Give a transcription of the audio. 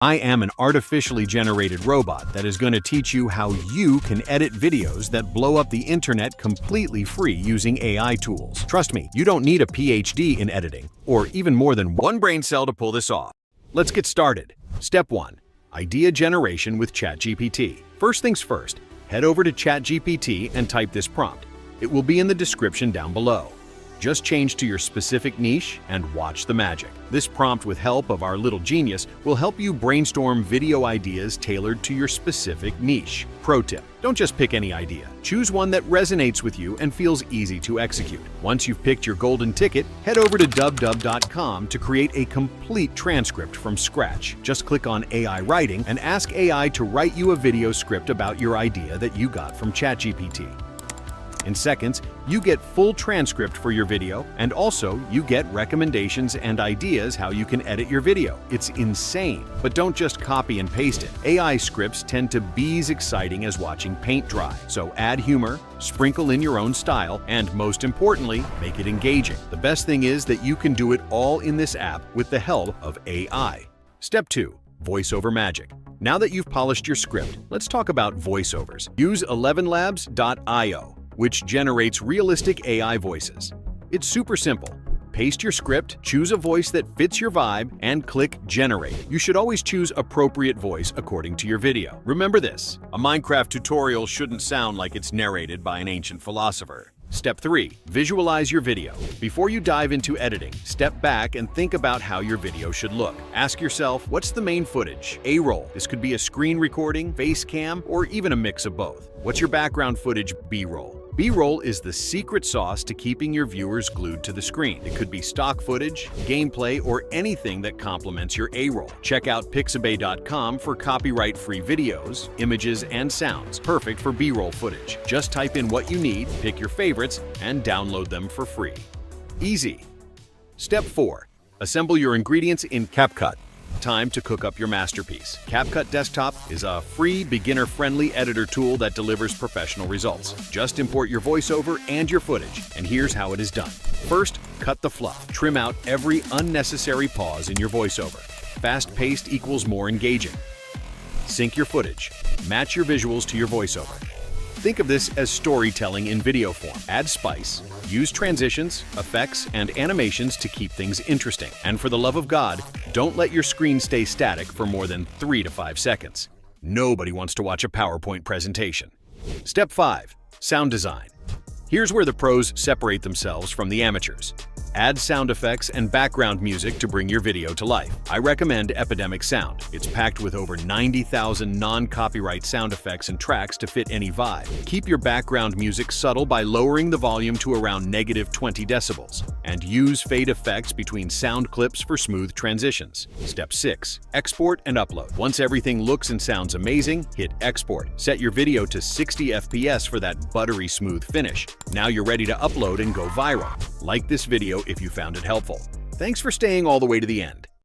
I am an artificially generated robot that is going to teach you how you can edit videos that blow up the internet completely free using AI tools. Trust me, you don't need a PhD in editing, or even more than one brain cell to pull this off. Let's get started. Step 1. Idea generation with ChatGPT. First things first, head over to ChatGPT and type this prompt. It will be in the description down below. Just change to your specific niche and watch the magic. This prompt, with help of our little genius, will help you brainstorm video ideas tailored to your specific niche. Pro tip: don't just pick any idea. Choose one that resonates with you and feels easy to execute. Once you've picked your golden ticket, head over to dubdub.com to create a complete transcript from scratch. Just click on AI Writing and ask AI to write you a video script about your idea that you got from ChatGPT. In seconds, you get full transcript for your video, and also you get recommendations and ideas how you can edit your video. It's insane. But don't just copy and paste it. AI scripts tend to be as exciting as watching paint dry. So add humor, sprinkle in your own style, and most importantly, make it engaging. The best thing is that you can do it all in this app with the help of AI. Step 2. Voiceover magic. Now that you've polished your script, let's talk about voiceovers. Use ElevenLabs.io, which generates realistic AI voices. It's super simple. Paste your script, choose a voice that fits your vibe, and click Generate. You should always choose appropriate voice according to your video. Remember this: a Minecraft tutorial shouldn't sound like it's narrated by an ancient philosopher. Step 3. Visualize your video. Before you dive into editing, step back and think about how your video should look. Ask yourself, what's the main footage? A-roll. This could be a screen recording, face cam, or even a mix of both. What's your background footage? B-roll. B-roll is the secret sauce to keeping your viewers glued to the screen. It could be stock footage, gameplay, or anything that complements your A-roll. Check out pixabay.com for copyright-free videos, images, and sounds, perfect for B-roll footage. Just type in what you need, pick your favorites, and download them for free. Easy. Step 4. Assemble your ingredients in CapCut. Time to cook up your masterpiece. CapCut Desktop is a free, beginner-friendly editor tool that delivers professional results. Just import your voiceover and your footage, and here's how it is done. First, cut the fluff. Trim out every unnecessary pause in your voiceover. Fast-paced equals more engaging. Sync your footage. Match your visuals to your voiceover. Think of this as storytelling in video form. Add spice. Use transitions, effects, and animations to keep things interesting. And for the love of God, don't let your screen stay static for more than 3 to 5 seconds. Nobody wants to watch a PowerPoint presentation. Step 5. Sound design. Here's where the pros separate themselves from the amateurs. Add sound effects and background music to bring your video to life. I recommend Epidemic Sound. It's packed with over 90,000 non-copyright sound effects and tracks to fit any vibe. Keep your background music subtle by lowering the volume to around -20 decibels. And use fade effects between sound clips for smooth transitions. Step 6. Export and upload. Once everything looks and sounds amazing, hit Export. Set your video to 60 FPS for that buttery smooth finish. Now you're ready to upload and go viral. Like this video if you found it helpful. Thanks for staying all the way to the end.